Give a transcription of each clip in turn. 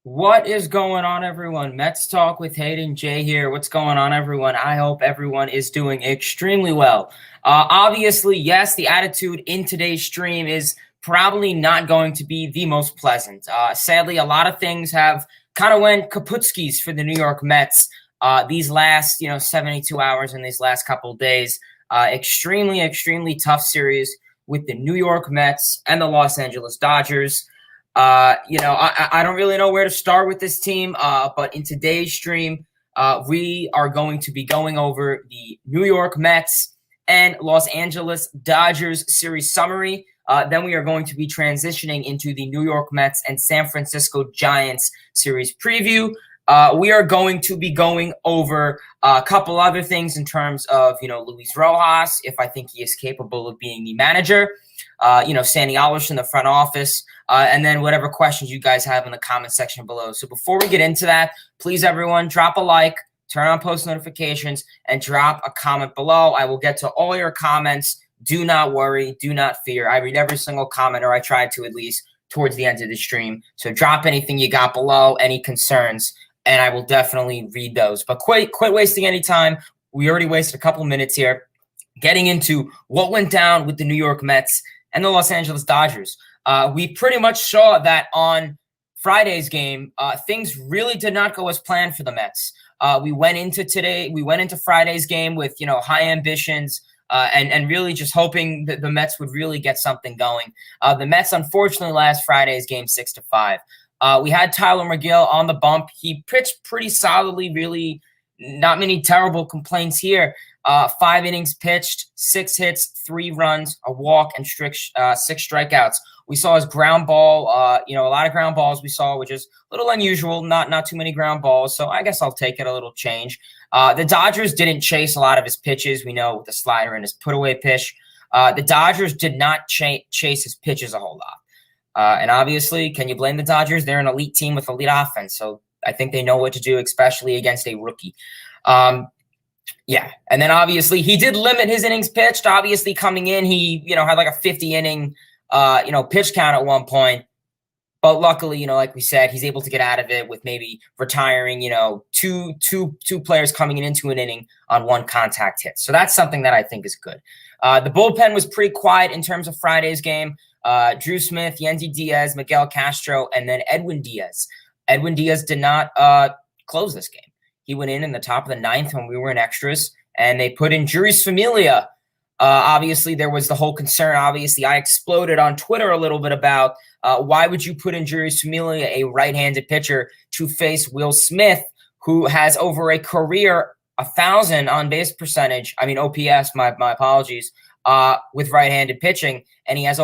What is going on, everyone? Mets Talk with Hayden J here. What's going on, everyone? I hope everyone is doing extremely well. Obviously, yes, the attitude in today's stream is probably not going to be the most pleasant. Sadly, a lot of things have kind of went kaputskis for the New York Mets these last, 72 hours and these last couple of days. Extremely, extremely tough series with the New York Mets and the Los Angeles Dodgers. I don't really know where to start with this team, but in today's stream, we are going to be going over the New York Mets and Los Angeles Dodgers series summary. Then we are going to be transitioning into the New York Mets and San Francisco Giants series preview. We are going to be going over a couple other things in terms of, Luis Rojas, if I think he is capable of being the manager, Sandy Alderson in the front office, and then whatever questions you guys have in the comment section below. So before we get into that, please, everyone, drop a like, turn on post notifications, and drop a comment below. I will get to all your comments. Do not worry. Do not fear. I read every single comment, or I try to at least, towards the end of the stream. So drop anything you got below, any concerns, and I will definitely read those. But quit wasting any time. We already wasted a couple minutes here getting into what went down with the New York Mets and the Los Angeles Dodgers. We pretty much saw that on Friday's game, things really did not go as planned for the Mets. We went into Friday's game with, high ambitions and really just hoping that the Mets would really get something going. The Mets, unfortunately, lost Friday's game 6-5. We had Tyler McGill on the bump. He pitched pretty solidly, really not many terrible complaints here. 5 innings pitched, 6 hits, 3 runs, a walk, and 6 strikeouts. We saw his ground ball, a lot of ground balls we saw, which is a little unusual, not too many ground balls. So I guess I'll take it, a little change. The Dodgers didn't chase a lot of his pitches. We know with the slider and his put-away pitch. The Dodgers did not chase his pitches a whole lot. And obviously, can you blame the Dodgers? They're an elite team with elite offense. So I think they know what to do, especially against a rookie. Yeah, and then obviously he did limit his innings pitched. Obviously coming in, he had like a 50-inning pitch count at one point. But luckily, like we said, he's able to get out of it with maybe retiring, two players coming into an inning on 1 contact hit. So that's something that I think is good. The bullpen was pretty quiet in terms of Friday's game. Drew Smith, Yendy Diaz, Miguel Castro, and then Edwin Diaz. Edwin Diaz did not close this game. He went in the top of the 9th when we were in extras, and they put in Jeurys Familia. Obviously, there was the whole concern. Obviously, I exploded on Twitter a little bit about why would you put in Jeurys Familia, a right-handed pitcher, to face Will Smith, who has over a career 1,000 on-base percentage. I mean, OPS, my apologies, with right-handed pitching, and he has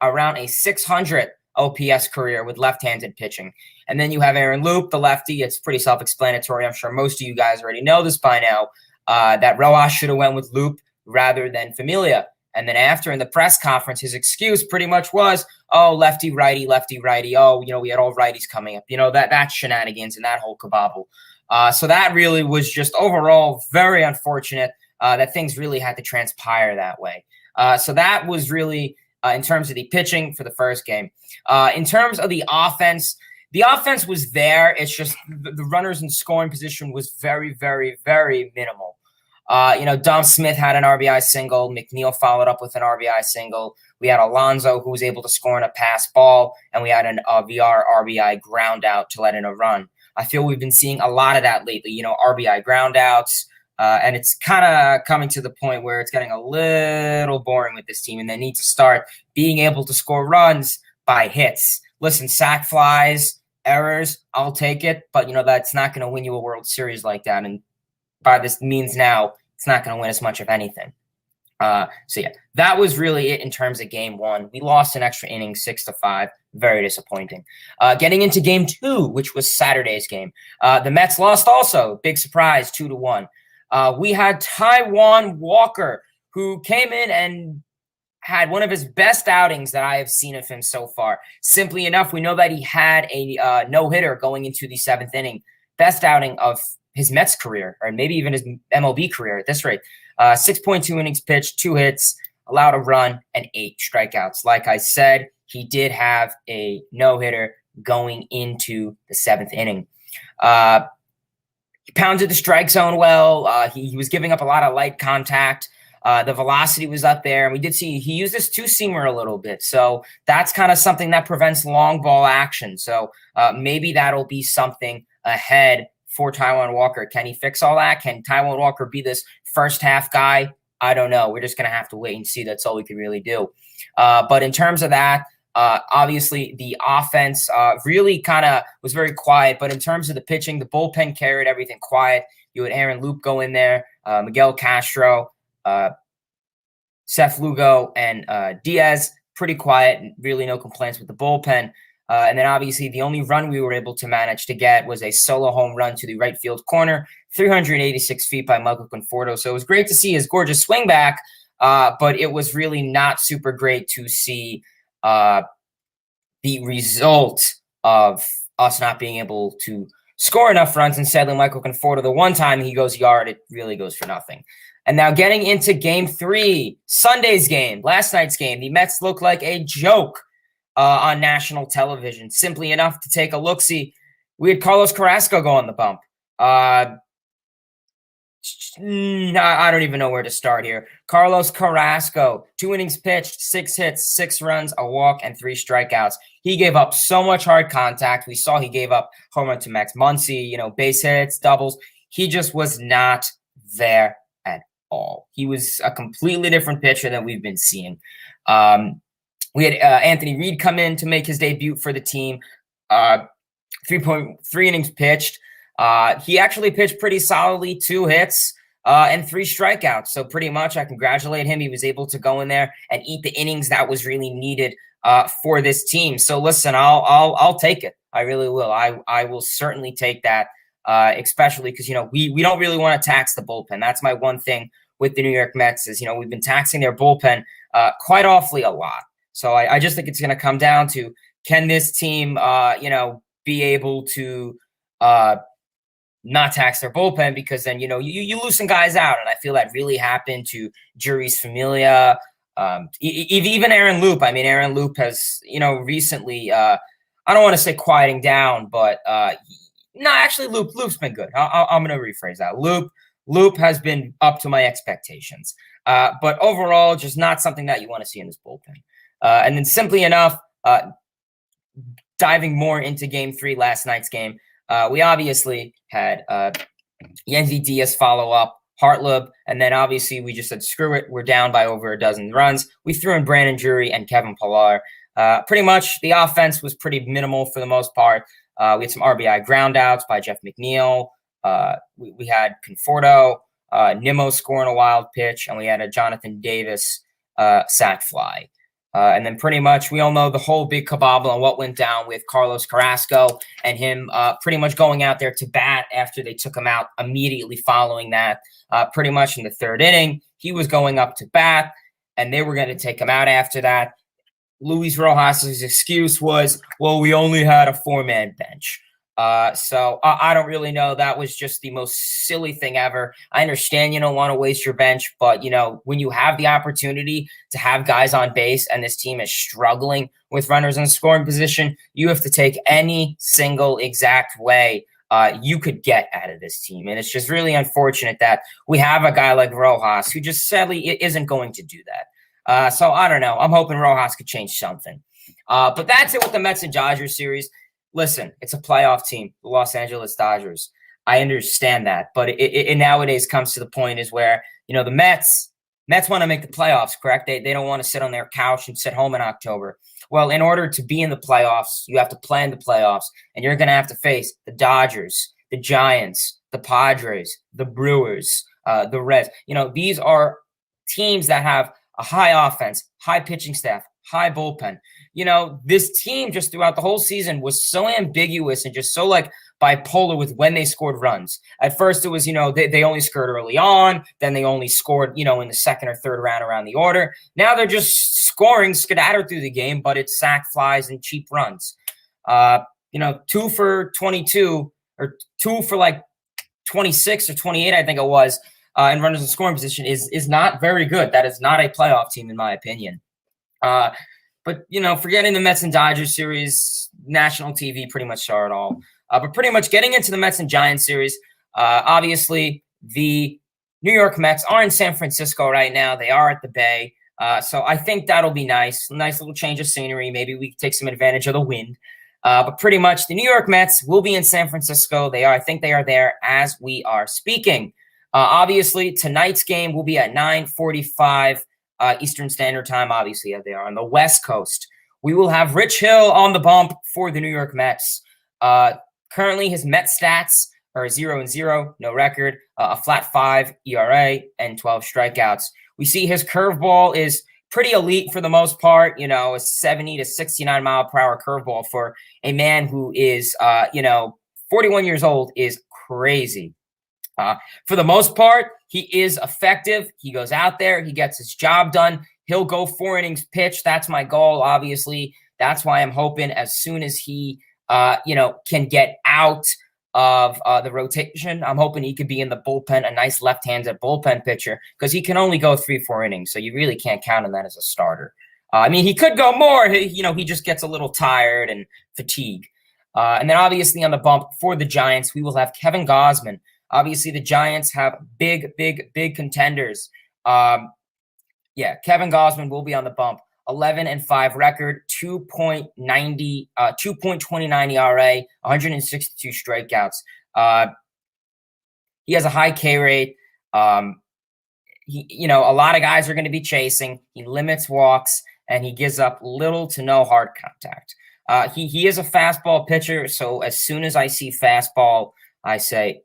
around a 600 OPS career with left-handed pitching. And then you have Aaron Loup, the lefty. It's pretty self-explanatory. I'm sure most of you guys already know this by now, that Rojas should have went with Loup rather than Familia. And then after in the press conference, his excuse pretty much was, oh, lefty, righty, lefty, righty. Oh, we had all righties coming up. That shenanigans and that whole kabobble. So that really was just overall very unfortunate that things really had to transpire that way. So that was really in terms of the pitching for the first game. In terms of the offense was there. It's just the runners in scoring position was very, very, very minimal. Dom Smith had an RBI single. McNeil followed up with an RBI single. We had Alonso, who was able to score in a pass ball, and we had an VR RBI ground out to let in a run. I feel we've been seeing a lot of that lately, RBI ground outs, and it's kind of coming to the point where it's getting a little boring with this team, and they need to start being able to score runs by hits. Listen, sack flies, errors, I'll take it, but, that's not going to win you a World Series like that, and by this means now, it's not going to win as much of anything. So yeah, that was really it in terms of game 1. We lost an extra inning, 6-5. Very disappointing. Getting into game 2, which was Saturday's game. The Mets lost also. Big surprise, 2-1. We had Taijuan Walker, who came in and had one of his best outings that I have seen of him so far. Simply enough, we know that he had a no-hitter going into the 7th inning. Best outing of his Mets career, or maybe even his MLB career at this rate. 6.2 innings pitched, 2 hits, allowed a run, and 8 strikeouts. Like I said, he did have a no-hitter going into the 7th inning. He pounded the strike zone well. He was giving up a lot of light contact. The velocity was up there, and we did see he used this two-seamer a little bit. So that's kind of something that prevents long ball action. So maybe that'll be something ahead for Taijuan Walker. Can he fix all that? Can Taijuan Walker be this first half guy? I don't know. We're just going to have to wait and see. That's all we can really do. But in terms of that, obviously the offense really kind of was very quiet. But in terms of the pitching, the bullpen carried everything quiet. You had Aaron Loup go in there, Miguel Castro, Seth Lugo, and Diaz, pretty quiet, really no complaints with the bullpen. And then obviously the only run we were able to manage to get was a solo home run to the right field corner, 386 feet by Michael Conforto. So it was great to see his gorgeous swing back, but it was really not super great to see the result of us not being able to score enough runs. And sadly, Michael Conforto, the one time he goes yard, it really goes for nothing. And now getting into Game 3, Sunday's game, last night's game, the Mets look like a joke on national television. Simply enough to take a look-see, we had Carlos Carrasco go on the bump. I don't even know where to start here. Carlos Carrasco, 2 innings pitched, 6 hits, 6 runs, a walk, and 3 strikeouts. He gave up so much hard contact. We saw he gave up home run to Max Muncy, base hits, doubles. He just was not there at all. He was a completely different pitcher than we've been seeing. We had Anthony Reed come in to make his debut for the team. 3.3 innings pitched. He actually pitched pretty solidly, 2 hits and 3 strikeouts. So pretty much I congratulate him. He was able to go in there and eat the innings that was really needed for this team. So listen, I'll take it. I really will. I will certainly take that, especially because, we don't really want to tax the bullpen. That's my one thing with the New York Mets is, we've been taxing their bullpen quite awfully a lot. So I just think it's going to come down to, can this team, be able to not tax their bullpen, because then, you loosen guys out. And I feel that really happened to Juris Familia, even Aaron Loup. I mean, Aaron Loup has, recently, I don't want to say quieting down, but no, actually Loup's been good. I'm going to rephrase that. Loup has been up to my expectations. But overall, just not something that you want to see in this bullpen. And then simply enough, diving more into Game 3, last night's game, we obviously had Yennsy Diaz follow up, Hartleb, and then obviously we just said, screw it, we're down by over a dozen runs. We threw in Brandon Drury and Kevin Pillar. Pretty much the offense was pretty minimal for the most part. We had some RBI groundouts by Jeff McNeil. We had Conforto, Nimmo scoring a wild pitch, and we had a Jonathan Davis sac fly. And then pretty much we all know the whole big cabal on what went down with Carlos Carrasco and him pretty much going out there to bat after they took him out immediately following that. Pretty much in the 3rd inning, he was going up to bat, and they were going to take him out after that. Luis Rojas' excuse was, well, we only had a 4-man bench. So I don't really know. That was just the most silly thing ever. I understand you don't want to waste your bench, but, when you have the opportunity to have guys on base and this team is struggling with runners in scoring position, you have to take any single exact way you could get out of this team. And it's just really unfortunate that we have a guy like Rojas who just sadly isn't going to do that. So I don't know. I'm hoping Rojas could change something. But that's it with the Mets and Dodgers series. Listen, it's a playoff team, the Los Angeles Dodgers. I understand that, but it nowadays comes to the point is where, the Mets want to make the playoffs, correct? They don't want to sit on their couch and sit home in October. Well, in order to be in the playoffs, you have to play in the playoffs, and you're going to have to face the Dodgers, the Giants, the Padres, the Brewers, the Reds. These are teams that have a high offense, high pitching staff, high bullpen. This team just throughout the whole season was so ambiguous and just so bipolar with when they scored runs. At first it was, they only scored early on. Then they only scored, in the 2nd or 3rd round around the order. Now they're just scoring scattered through the game, but it's sack flies and cheap runs. 2 for 22 or 2 for 26 or 28, I think it was, in runners in scoring position is not very good. That is not a playoff team in my opinion. But, forgetting the Mets and Dodgers series, national TV pretty much saw it all. But pretty much getting into the Mets and Giants series, obviously the New York Mets are in San Francisco right now. They are at the Bay. So I think that'll be nice. Nice little change of scenery. Maybe we can take some advantage of the wind. But pretty much the New York Mets will be in San Francisco. I think they are there as we are speaking. Obviously, tonight's game will be at 9:45 Eastern Standard Time. Obviously, they are on the West Coast. We will have Rich Hill on the bump for the New York Mets. Currently, his Mets stats are 0-0, no record, a flat 5 ERA, and 12 strikeouts. We see his curveball is pretty elite for the most part, a 70 to 69 mile per hour curveball for a man who is, 41 years old is crazy. For the most part, he is effective. He goes out there, he gets his job done. He'll go 4 innings pitch. That's my goal, obviously. That's why I'm hoping as soon as he, can get out of the rotation, I'm hoping he could be in the bullpen, a nice left-handed bullpen pitcher, because he can only go 3-4 innings, so you really can't count on that as a starter. He could go more. He just gets a little tired and fatigue. And then obviously on the bump for the Giants, we will have Kevin Gausman. Obviously, the Giants have big contenders. Kevin Gausman will be on the bump. 11-5 record, 2.29 ERA, 162 strikeouts. He has a high K rate. A lot of guys are going to be chasing. He limits walks, and he gives up little to no hard contact. He is a fastball pitcher, so as soon as I see fastball, I say,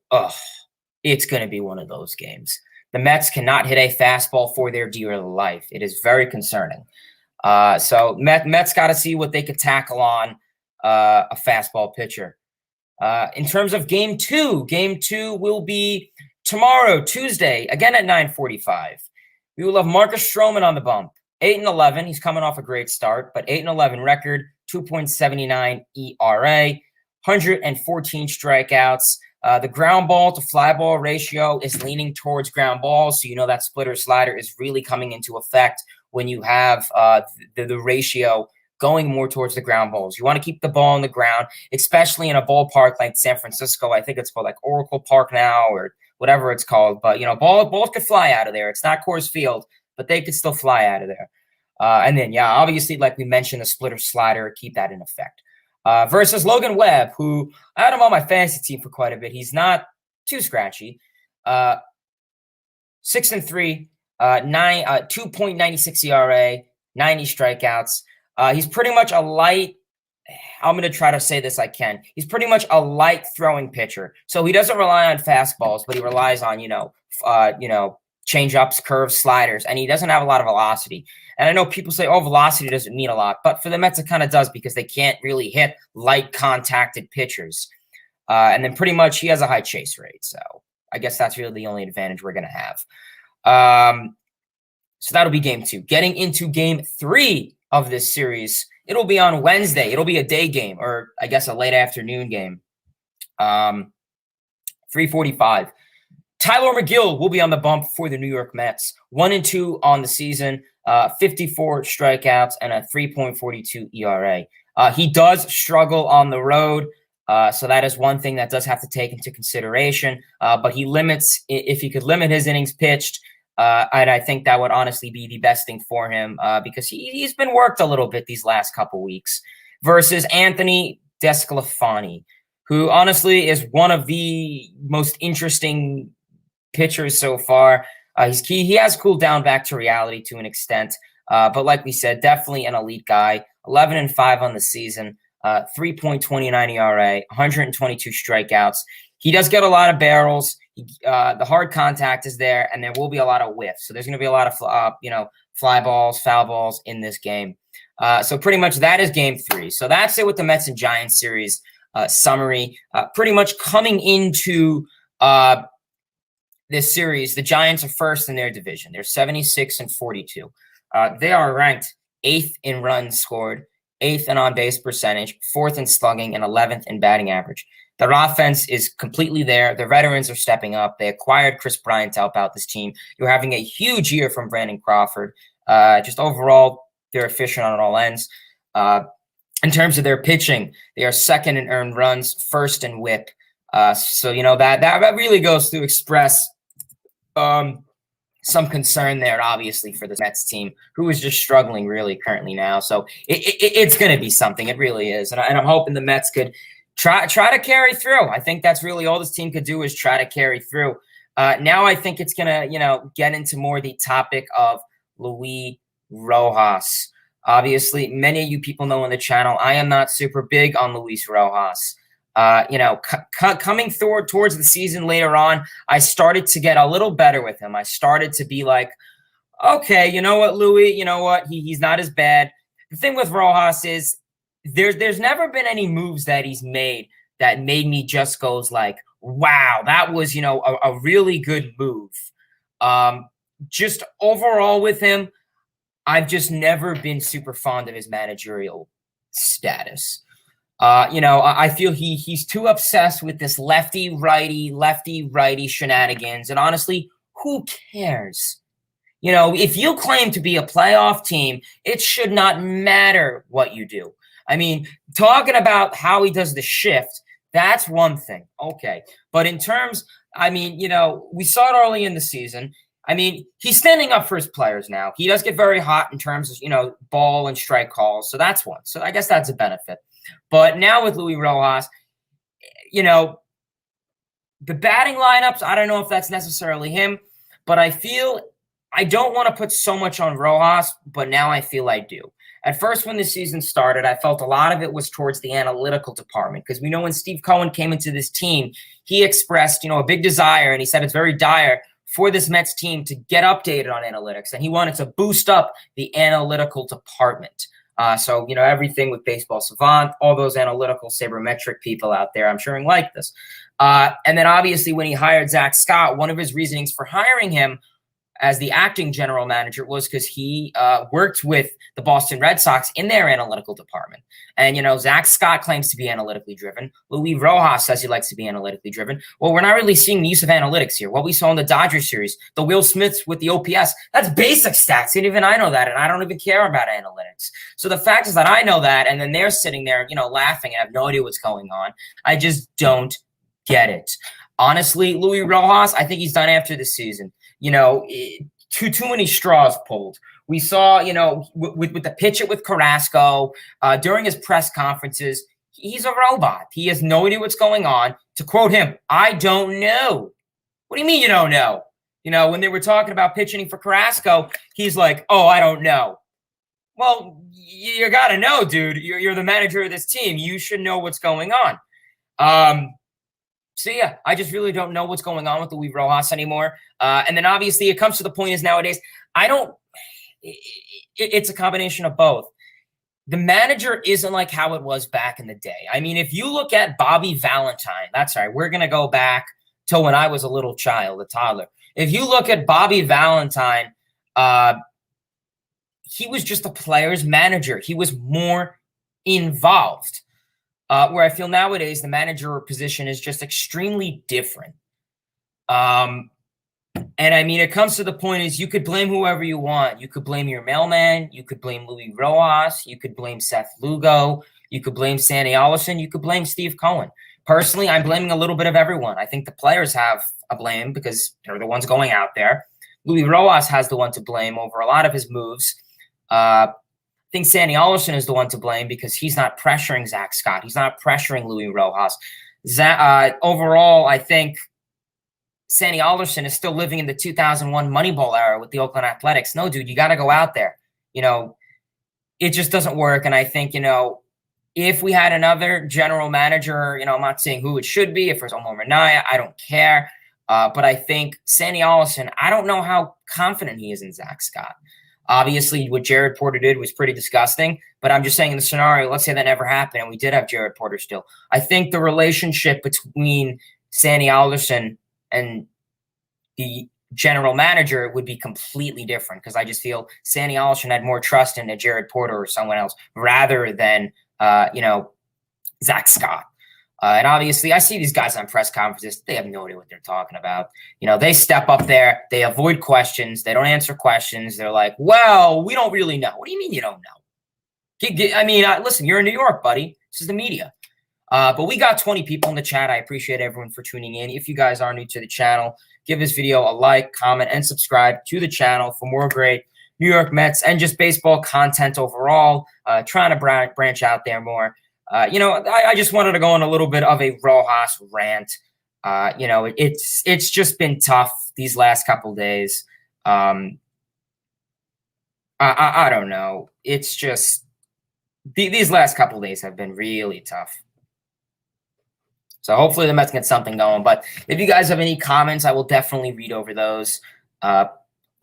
it's going to be one of those games. The Mets cannot hit a fastball for their dear life. It is very concerning. So Mets got to see what they could tackle on a fastball pitcher. In terms of game two will be tomorrow, Tuesday, again at 9:45. We will have Marcus Stroman on the bump. 8-11. He's coming off a great start, but 8-11 record, 2.79 ERA, 114 strikeouts. The ground ball to fly ball ratio is leaning towards ground balls. So that splitter slider is really coming into effect when you have the ratio going more towards the ground balls. You want to keep the ball on the ground, especially in a ballpark like San Francisco. I think it's called like Oracle Park now or whatever it's called. But, balls could fly out of there. It's not Coors Field, but they could still fly out of there. And then, obviously, like we mentioned, the splitter slider, keep that in effect. Versus Logan Webb, who I had him on my fantasy team for quite a bit. He's not too scratchy. 6-3, 2.96 ERA, 90 strikeouts. He's pretty much a light. I'm going to try to say this I can. He's pretty much a light throwing pitcher. So he doesn't rely on fastballs, but he relies on, change-ups, curves, sliders, and he doesn't have a lot of velocity. And I know people say, velocity doesn't mean a lot, but for the Mets, it kind of does because they can't really hit light contacted pitchers. And then pretty much he has a high chase rate. So I guess that's really the only advantage we're going to have. So that'll be game two. Getting into game three of this series, it'll be on Wednesday. It'll be a day game, or I guess a late afternoon game. 3:45. Tyler McGill will be on the bump for the New York Mets. 1-2 on the season, 54 strikeouts, and a 3.42 ERA. He does struggle on the road, so that is one thing that does have to take into consideration. But he limits, if he could limit his innings pitched, and I think that would honestly be the best thing for him because he's been worked a little bit these last couple weeks. Versus Anthony DeSclafani, who honestly is one of the most interesting pitchers so far. He has cooled down back to reality to an extent, but like we said, definitely an elite guy. 11-5 on the season, 3.29 ERA, 122 strikeouts. He does get a lot of barrels. The hard contact is there, and there will be a lot of whiffs. So there's going to be a lot of fly balls, foul balls in this game. So pretty much that is game three. So that's it with the Mets and Giants series summary. Pretty much coming into this series, the Giants are first in their division. They're 76-42. They are ranked 8th in runs scored, 8th in on-base percentage, 4th in slugging, and 11th in batting average. Their offense is completely there. Their veterans are stepping up. They acquired Chris Bryant to help out this team. You're having a huge year from Brandon Crawford. Just overall, they're efficient on all ends. And In terms of their pitching, they are second in earned runs, first in WHIP. So, that really goes to express some concern there, obviously, for the Mets team, who is just struggling really currently now. So it's going to be something. It really is. And I'm hoping the Mets could try to carry through. I think that's really all this team could do is try to carry through. Now I think it's going to, get into more the topic of Luis Rojas. Obviously, many of you people know on the channel, I am not super big on Luis Rojas. Coming towards the season later on, I started to get a little better with him. I started to be like, okay, you know what, Louis, you know what, he's not as bad. The thing with Rojas is there's never been any moves that he's made that made me just goes like, wow, that was, a really good move. Just overall with him, I've just never been super fond of his managerial status. I feel he's too obsessed with this lefty-righty shenanigans. And honestly, who cares? If you claim to be a playoff team, it should not matter what you do. I mean, talking about how he does the shift, that's one thing. Okay. But in terms, we saw it early in the season. He's standing up for his players now. He does get very hot in terms of, ball and strike calls. So that's one. So I guess that's a benefit. But now with Luis Rojas, the batting lineups, I don't know if that's necessarily him, but I feel I don't want to put so much on Rojas, but now I feel I do. At first, when the season started, I felt a lot of it was towards the analytical department because we know when Steve Cohen came into this team, he expressed, a big desire, and he said it's very dire for this Mets team to get updated on analytics, and he wanted to boost up the analytical department. So, everything with Baseball Savant, all those analytical sabermetric people out there, I'm sure like this. And then obviously when he hired Zach Scott, one of his reasonings for hiring him as the acting general manager was because he worked with the Boston Red Sox in their analytical department. And, Zach Scott claims to be analytically driven. Luis Rojas says he likes to be analytically driven. Well, we're not really seeing the use of analytics here. What we saw in the Dodgers series, the Will Smiths with the OPS, that's basic stats. And even I know that, and I don't even care about analytics. So the fact is that I know that, and then they're sitting there, laughing and have no idea what's going on. I just don't get it. Honestly, Luis Rojas, I think he's done after the season. Too many straws pulled. We saw, with the pitch it with Carrasco during his press conferences, he's a robot. He has no idea what's going on. To quote him, I don't know. What do you mean you don't know? When they were talking about pitching for Carrasco, he's like, oh, I don't know. Well, you got to know, dude. You're the manager of this team. You should know what's going on. So, yeah, I just really don't know what's going on with Luis Rojas anymore. And then, obviously, it comes to the point is nowadays, it's a combination of both. The manager isn't like how it was back in the day. If you look at Bobby Valentine, that's right, we're going to go back to when I was a little child, a toddler. If you look at Bobby Valentine, he was just a player's manager. He was more involved. Where I feel nowadays the manager position is just extremely different. It comes to the point is you could blame whoever you want. You could blame your mailman. You could blame Luis Rojas. You could blame Seth Lugo. You could blame Sandy Alderson. You could blame Steve Cohen. Personally, I'm blaming a little bit of everyone. I think the players have a blame because they're the ones going out there. Luis Rojas has the one to blame over a lot of his moves. I think Sandy Alderson is the one to blame because he's not pressuring Zach Scott. He's not pressuring Luis Rojas. Overall, I think Sandy Alderson is still living in the 2001 Moneyball era with the Oakland Athletics. No, dude, you got to go out there. It just doesn't work. And I think, if we had another general manager, I'm not saying who it should be. If it's Omar Minaya, I don't care. But I think Sandy Alderson, I don't know how confident he is in Zach Scott. Obviously, what Jared Porter did was pretty disgusting, but I'm just saying in the scenario, let's say that never happened and we did have Jared Porter still. I think the relationship between Sandy Alderson and the general manager would be completely different because I just feel Sandy Alderson had more trust in a Jared Porter or someone else rather than, Zach Scott. And obviously, I see these guys on press conferences. They have no idea what they're talking about. They step up there. They avoid questions. They don't answer questions. They're like, well, we don't really know. What do you mean you don't know? I mean, listen, you're in New York, buddy. This is the media. But we got 20 people in the chat. I appreciate everyone for tuning in. If you guys are new to the channel, give this video a like, comment, and subscribe to the channel for more great New York Mets and just baseball content overall. Trying to branch out there more. I just wanted to go on a little bit of a Rojas rant. It's just been tough these last couple days. I don't know. It's just these last couple days have been really tough. So hopefully the Mets get something going. But if you guys have any comments, I will definitely read over those.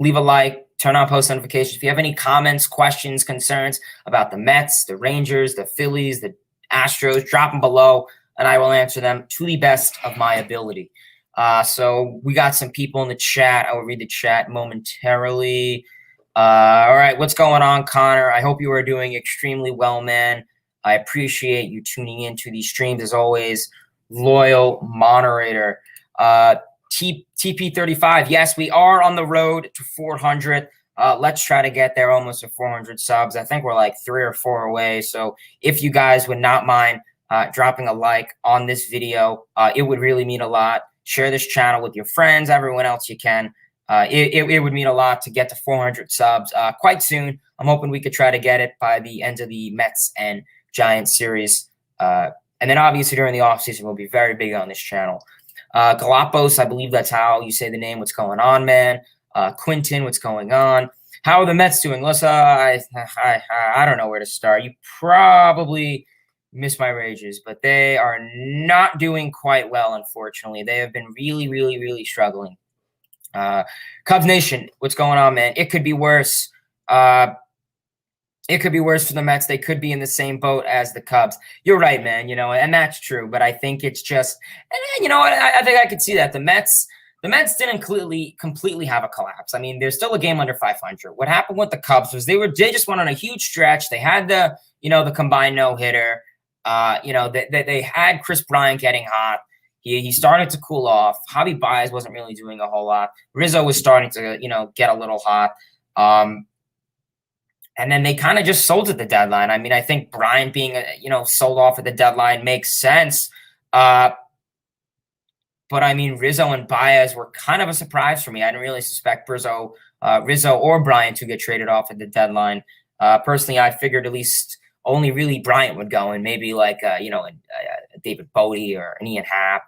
Leave a like, turn on post notifications. If you have any comments, questions, concerns about the Mets, the Rangers, the Phillies, the Astros, drop them below, and I will answer them to the best of my ability. So we got some people in the chat. I will read the chat momentarily. All right, what's going on, Connor? I hope you are doing extremely well, man. I appreciate you tuning in to these streams as always. Loyal moderator. TP35. Yes, we are on the road to 400. Let's try to get there almost to 400 subs. I think we're like 3 or 4 away. So if you guys would not mind dropping a like on this video, it would really mean a lot. Share this channel with your friends, everyone else you can. It would mean a lot to get to 400 subs quite soon. I'm hoping we could try to get it by the end of the Mets and Giants series. And then obviously during the offseason, we'll be very big on this channel. Galapos, I believe that's how you say the name. What's going on, man? Quinton, what's going on? How are the Mets doing? Listen, I don't know where to start. You probably missed my rages, but they are not doing quite well, unfortunately. They have been really, really, really struggling. Cubs Nation, what's going on, man? It could be worse. It could be worse for the Mets. They could be in the same boat as the Cubs. You're right, man, and that's true. But I think it's just – and I think I could see that. The Mets didn't completely have a collapse. I mean, they're still a game under 500. What happened with the Cubs was they just went on a huge stretch. They had the combined no-hitter. They had Chris Bryant getting hot. He started to cool off. Javi Baez wasn't really doing a whole lot. Rizzo was starting to, get a little hot. And then they kind of just sold at the deadline. I mean, I think Bryant being, sold off at the deadline makes sense. But, I mean, Rizzo and Baez were kind of a surprise for me. I didn't really suspect Rizzo or Bryant to get traded off at the deadline. Personally, I figured at least only really Bryant would go, and maybe like, a David Bodie or an Ian Happ.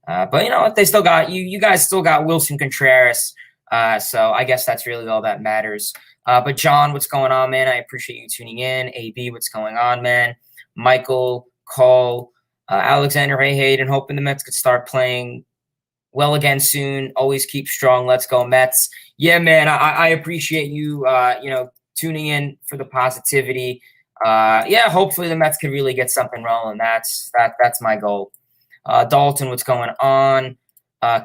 But, they still got – you guys still got Wilson Contreras. So I guess that's really all that matters. But John, what's going on, man? I appreciate you tuning in. AB, what's going on, man? Michael, Cole, Alexander, hey, Hayden, hoping the Mets could start playing well again soon. Always keep strong. Let's go, Mets. Yeah, man, I appreciate you, tuning in for the positivity. Hopefully the Mets could really get something rolling. That's my goal. Dalton, what's going on?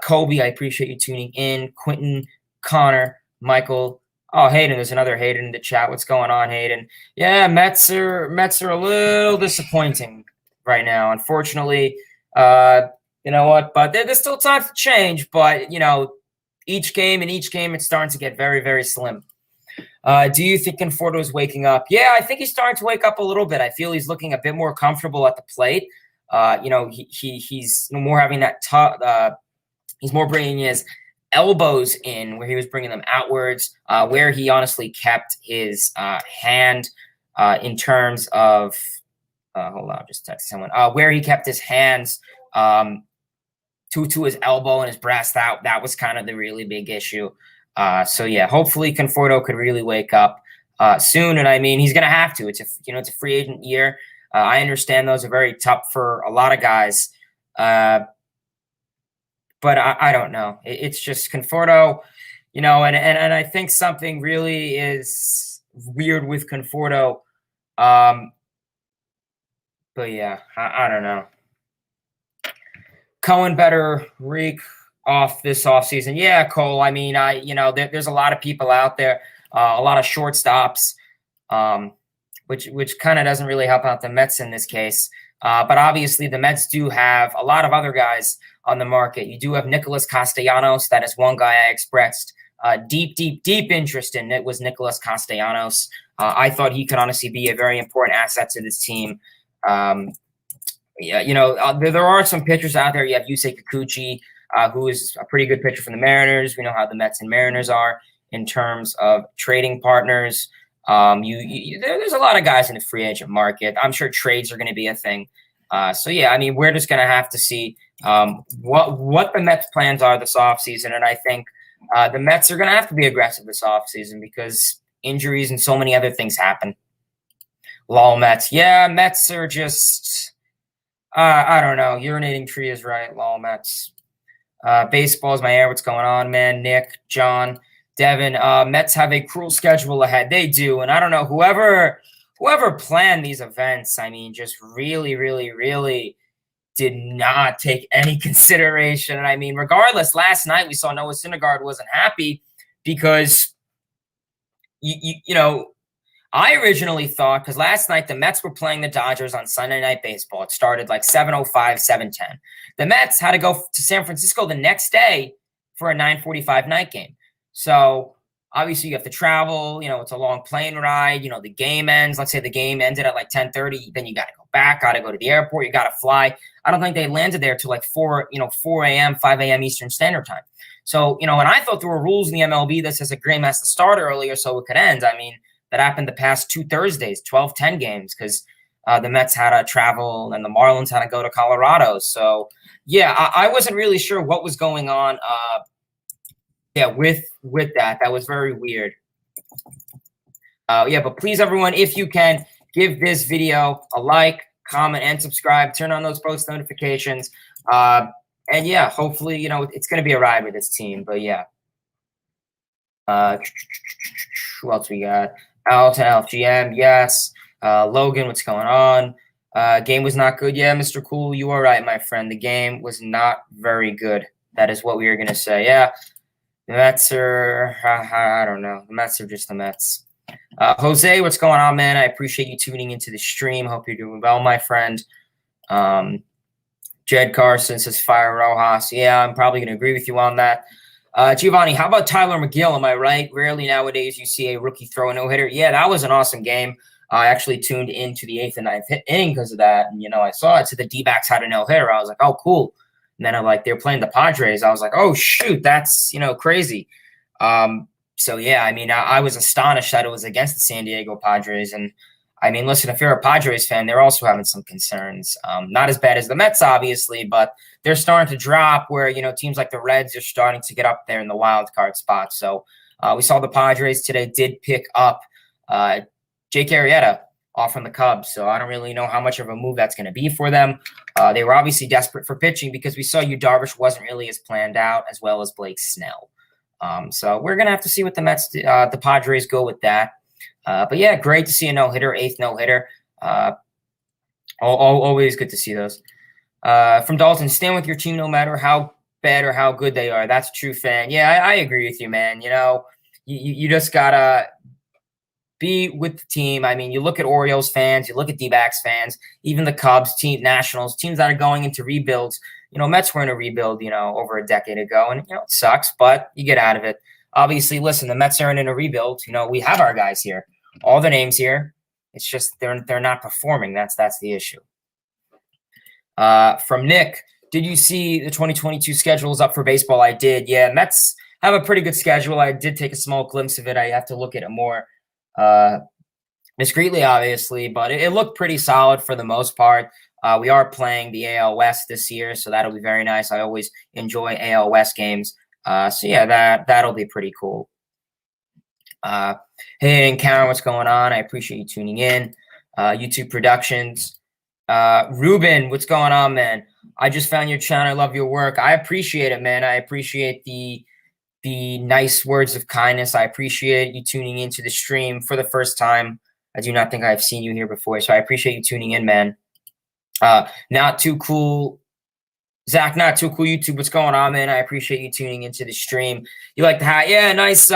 Kobe, I appreciate you tuning in. Quentin, Connor, Michael. Oh, Hayden, there's another Hayden in the chat. What's going on, Hayden? Yeah, Mets are a little disappointing right now. Unfortunately, you know what? But there's still time to change. But, each game it's starting to get very, very slim. Do you think Conforto is waking up? Yeah, I think he's starting to wake up a little bit. I feel he's looking a bit more comfortable at the plate. He's more having that he's more bringing his elbows in where he was bringing them outwards, where he honestly kept his hand in terms of hold on, just text someone where he kept his hands to his elbow and his breast. That was kind of the really big issue. So yeah, hopefully Conforto could really wake up soon, and I mean he's gonna have to. It's a free agent year. I understand those are very tough for a lot of guys. But I don't know. It's just Conforto, and I think something really is weird with Conforto. But yeah, I don't know. Cohen better reek off this offseason. Yeah, Cole. I mean, there's a lot of people out there, a lot of shortstops, which kind of doesn't really help out the Mets in this case. But obviously the Mets do have a lot of other guys on the market. You do have Nicholas Castellanos. That is one guy I expressed deep interest in. It was Nicholas Castellanos. I thought he could honestly be a very important asset to this team. Yeah, there are some pitchers out there. You have Yusei Kikuchi, who is a pretty good pitcher from the Mariners. We know how the Mets and Mariners are in terms of trading partners. There's a lot of guys in the free agent market. I'm sure trades are going to be a thing. So yeah, I mean, we're just going to have to see what the Mets' plans are this offseason. And I think the Mets are going to have to be aggressive this offseason because injuries and so many other things happen. Lol, Mets. Yeah, Mets are just, I don't know. Urinating tree is right. Lol, Mets. Baseball is my air. What's going on, man? Nick, John, Devin. Mets have a cruel schedule ahead. They do. And I don't know, whoever planned these events, I mean, just really, really, really did not take any consideration. And I mean, regardless, last night we saw Noah Syndergaard wasn't happy because, I originally thought, because last night the Mets were playing the Dodgers on Sunday Night Baseball. It started like 7:05, 7:10. The Mets had to go to San Francisco the next day for a 9:45 night game. So obviously you have to travel. It's a long plane ride. The game ends. Let's say the game ended at like 10:30. Then you got to go back, got to go to the airport. You got to fly. I don't think they landed there till like 4 a.m., 5 a.m. Eastern Standard Time. So, and I thought there were rules in the MLB that says a game has to start earlier so it could end. I mean, that happened the past 2 Thursdays, 12-10 games, because the Mets had to travel and the Marlins had to go to Colorado. So, yeah, I wasn't really sure what was going on. With that. That was very weird. But please, everyone, if you can, give this video a like, comment, and subscribe. Turn on those post notifications. And, yeah, hopefully, it's going to be a ride with this team. But, yeah. Who else we got? Alton, LFGM, yes. Logan, what's going on? Game was not good. Yeah, Mr. Cool, you are right, my friend. The game was not very good. That is what we were going to say. Yeah, the Mets are, I don't know. The Mets are just the Mets. Jose, what's going on, man? I appreciate you tuning into the stream. Hope you're doing well, my friend. Jed Carson says fire Rojas. Yeah, I'm probably going to agree with you on that. Giovanni, how about Tyler McGill? Am I right? Rarely nowadays you see a rookie throw a no-hitter. Yeah, that was an awesome game. I actually tuned into the 8th and 9th inning because of that. And, I saw it. So the D-backs had a no-hitter. I was like, oh, cool. And then they're playing the Padres. I was like, oh, shoot, that's, crazy. So, yeah, I mean, I was astonished that it was against the San Diego Padres. And, I mean, listen, if you're a Padres fan, they're also having some concerns. Not as bad as the Mets, obviously, but they're starting to drop where, teams like the Reds are starting to get up there in the wild card spot. So we saw the Padres today did pick up Jake Arrieta off from the Cubs. So I don't really know how much of a move that's going to be for them. They were obviously desperate for pitching because we saw Yu Darvish wasn't really as planned out, as well as Blake Snell. So we're going to have to see what the Padres go with that. But yeah, great to see a no-hitter, 8th no-hitter. Always good to see those. From Dalton, stand with your team no matter how bad or how good they are. That's a true fan. Yeah, I agree with you, man. You just got to be with the team. I mean, you look at Orioles fans, you look at D-backs fans, even the Cubs, Nationals, teams that are going into rebuilds. Mets were in a rebuild, over a decade ago, and, it sucks, but you get out of it. Obviously, listen, the Mets aren't in a rebuild. We have our guys here. All the names here. It's just they're not performing. That's the issue. From Nick, did you see the 2022 schedules up for baseball? I did. Yeah, Mets have a pretty good schedule. I did take a small glimpse of it. I have to look at it more discreetly, obviously, but it looked pretty solid for the most part. We are playing the AL West this year, so that'll be very nice. I always enjoy AL West games. So yeah, that'll be pretty cool. Hey, and Karen, what's going on? I appreciate you tuning in. YouTube Productions. Ruben, what's going on, man? I just found your channel. I love your work. I appreciate it, man. I appreciate the nice words of kindness. I appreciate you tuning into the stream for the first time. I do not think I've seen you here before, so I appreciate you tuning in, man. Not too cool. Zach, not too cool YouTube. What's going on, man? I appreciate you tuning into the stream. You like the hat? Yeah, nice.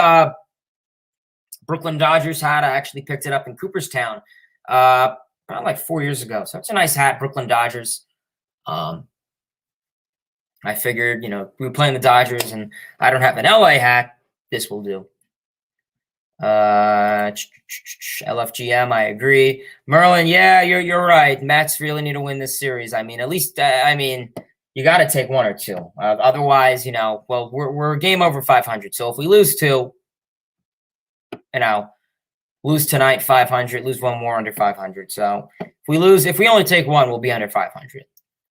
Brooklyn Dodgers hat. I actually picked it up in Cooperstown about like 4 years ago. So it's a nice hat, Brooklyn Dodgers. I figured, we were playing the Dodgers and I don't have an LA hat. This will do. LFGM, I agree. Merlin, yeah, you're right. Mets really need to win this series. I mean, at least you got to take one or two. Otherwise, well, we're game over 500. So if we lose two, lose tonight 500, lose one more under 500. So if we only take one, we'll be under 500.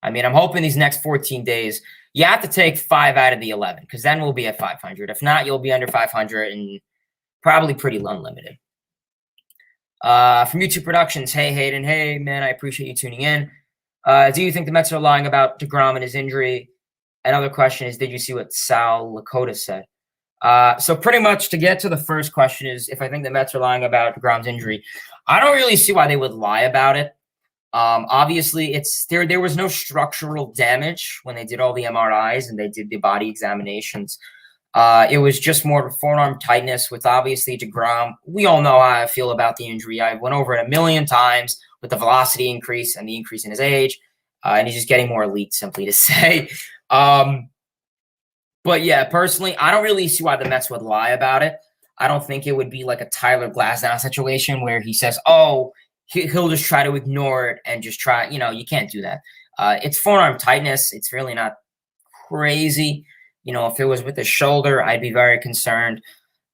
I mean, I'm hoping these next 14 days, you have to take 5 out of the 11 because then we'll be at 500. If not, you'll be under 500 and probably pretty unlimited. From YouTube Productions, hey, Hayden. Hey, man, I appreciate you tuning in. Do you think the Mets are lying about DeGrom and his injury? Another question is, did you see what Sal Lakota said? So pretty much to get to the first question is if I think the Mets are lying about DeGrom's injury. I don't really see why they would lie about it. Obviously, there was no structural damage when they did all the MRIs and they did the body examinations. It was just more forearm tightness with obviously DeGrom. We all know how I feel about the injury. I went over it a million times with the velocity increase and the increase in his age. And he's just getting more elite, simply to say. But yeah, personally, I don't really see why the Mets would lie about it. I don't think it would be like a Tyler Glasnow situation where he says, oh, he'll just try to ignore it and just try. You can't do that. It's forearm tightness. It's really not crazy. If it was with the shoulder, I'd be very concerned,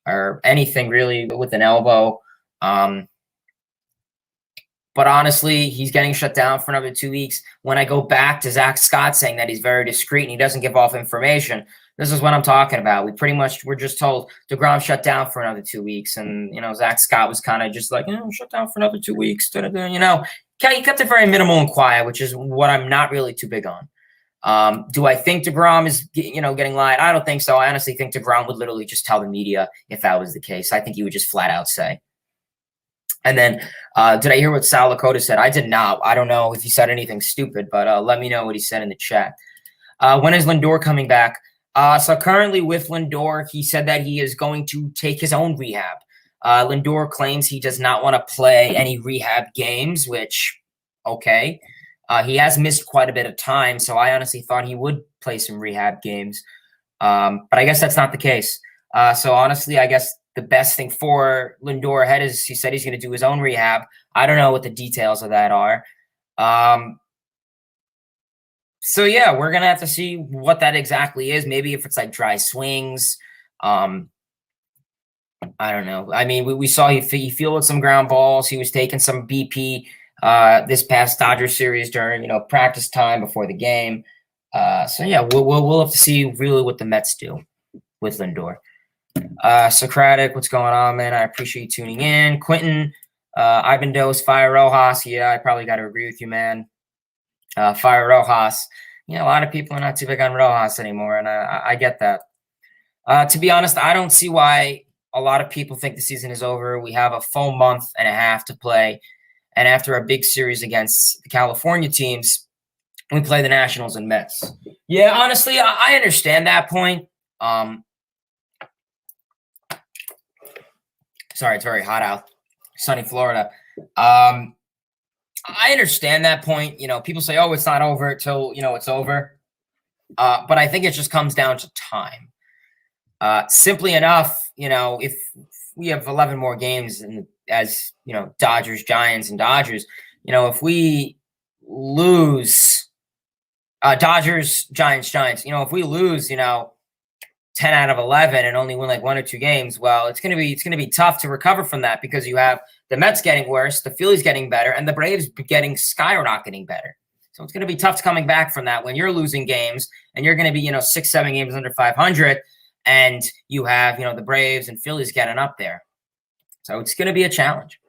or anything really with an elbow. But honestly, he's getting shut down for another 2 weeks. When I go back to Zach Scott saying that he's very discreet and he doesn't give off information, this is what I'm talking about. We're just told DeGrom shut down for another 2 weeks. And, Zach Scott was kind of just like, shut down for another 2 weeks. He kept it very minimal and quiet, which is what I'm not really too big on. Do I think DeGrom is, getting lied? I don't think so. I honestly think DeGrom would literally just tell the media if that was the case. I think he would just flat out say. And then, did I hear what Sal Lakota said? I did not. I don't know if he said anything stupid, but let me know what he said in the chat. When is Lindor coming back? So currently with Lindor, he said that he is going to take his own rehab. Lindor claims he does not want to play any rehab games, which, okay. He has missed quite a bit of time, so I honestly thought he would play some rehab games. But I guess that's not the case. So honestly, I guess the best thing for Lindor ahead is he said he's going to do his own rehab. I don't know what the details of that are. So yeah, we're going to have to see what that exactly is. Maybe if it's like dry swings. I don't know. I mean, we saw he fielded some ground balls. He was taking some BP this past Dodgers series during, practice time before the game. So yeah, we'll have to see really what the Mets do with Lindor. Socratic, what's going on, man? I appreciate you tuning in. Quentin, Ivan Dos, Fire Rojas. Yeah, I probably got to agree with you, man. Fire Rojas. A lot of people are not too big on Rojas anymore, and I get that. To be honest, I don't see why a lot of people think the season is over. We have a full month and a half to play, and after a big series against the California teams, we play the Nationals and Mets. Yeah, honestly, I understand that point. Sorry, it's very hot out. Sunny Florida. I understand that point. People say, oh, it's not over until, it's over. But I think it just comes down to time. Simply enough, if we have 11 more games as Dodgers, Giants, and Dodgers, if we lose Dodgers, Giants, if we lose, 10 out of 11 and only win like 1 or 2 games, well, it's going to be tough to recover from that because you have the Mets getting worse, the Phillies getting better, and the Braves getting skyrocketing better. So it's going to be tough coming back from that when you're losing games and you're going to be, 6, 7 games under 500 and you have, the Braves and Phillies getting up there. So it's going to be a challenge.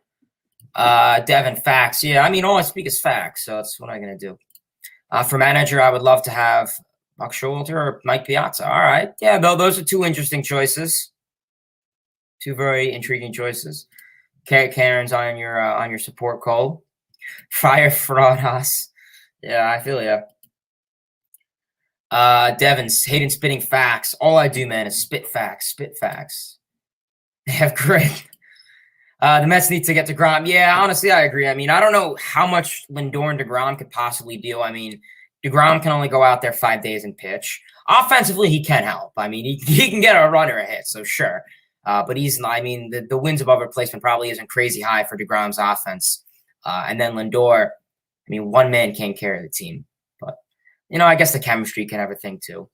Devin, facts. Yeah, I mean, all I speak is facts. So that's what I'm going to do. For manager, I would love to have Buck Showalter or Mike Piazza. All right. Yeah, those are 2 interesting choices. 2 very intriguing choices. Karen's on your support call. Fire Rojas. Yeah, I feel ya. Devin's Hayden spitting facts. All I do, man, is spit facts. They have great. The Mets need to get DeGrom. Yeah, honestly, I agree. I mean, I don't know how much Lindor and DeGrom could possibly do. I mean, DeGrom can only go out there 5 days and pitch. Offensively, he can help. I mean, he can get a runner a hit, so sure. But I mean, the wins above replacement probably isn't crazy high for DeGrom's offense. And then Lindor, I mean, one man can't carry the team. But, I guess the chemistry can have a thing too.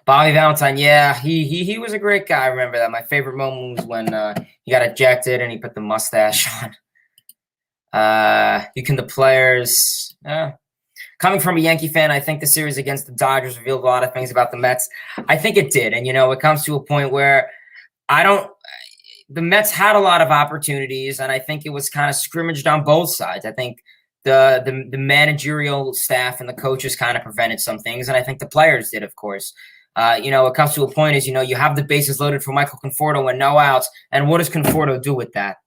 Bobby Valentine, yeah, he was a great guy. I remember that. My favorite moment was when he got ejected and he put the mustache on. The players. Coming from a Yankee fan, I think the series against the Dodgers revealed a lot of things about the Mets. I think it did. And, it comes to a point where the Mets had a lot of opportunities, and I think it was kind of scrimmaged on both sides. I think the managerial staff and the coaches kind of prevented some things, and I think the players did, of course. It comes to a point is, you have the bases loaded for Michael Conforto and no outs, and what does Conforto do with that?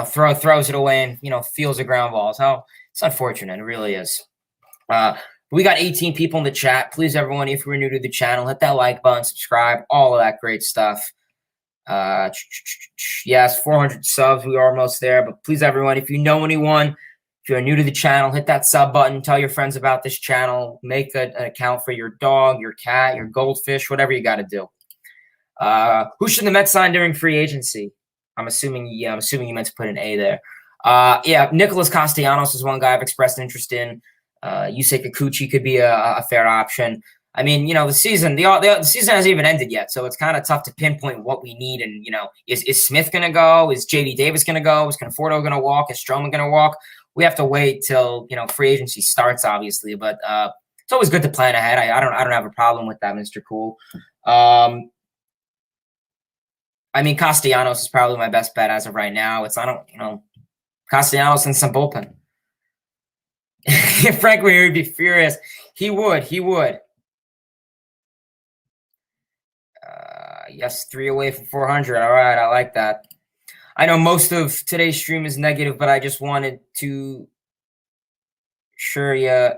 Throws it away and, feels a ground ball. So it's unfortunate. It really is. We got 18 people in the chat. Please, everyone, if you're new to the channel, hit that like button, subscribe, all of that great stuff. Yes, 400 subs. We are almost there. But please, everyone, if you know anyone, if you're new to the channel, hit that sub button. Tell your friends about this channel. Make an account for your dog, your cat, your goldfish, whatever you got to do. Who should the Mets sign during free agency? I'm assuming you meant to put an A there. Nicholas Castellanos is one guy I've expressed interest in. Yusei Kikuchi could be a fair option. I mean, the season hasn't even ended yet, so it's kind of tough to pinpoint what we need. And, is Smith going to go? Is J.D. Davis going to go? Is Conforto going to walk? Is Stroman going to walk? We have to wait till, free agency starts, obviously. But it's always good to plan ahead. I don't have a problem with that, Mr. Cool. I mean, Castellanos is probably my best bet as of right now. Castellanos and some bullpen. If Frank were here, he'd be furious. He would. Yes, 3 away from 400. All right, I like that. I know most of today's stream is negative, but I just wanted to reassure you,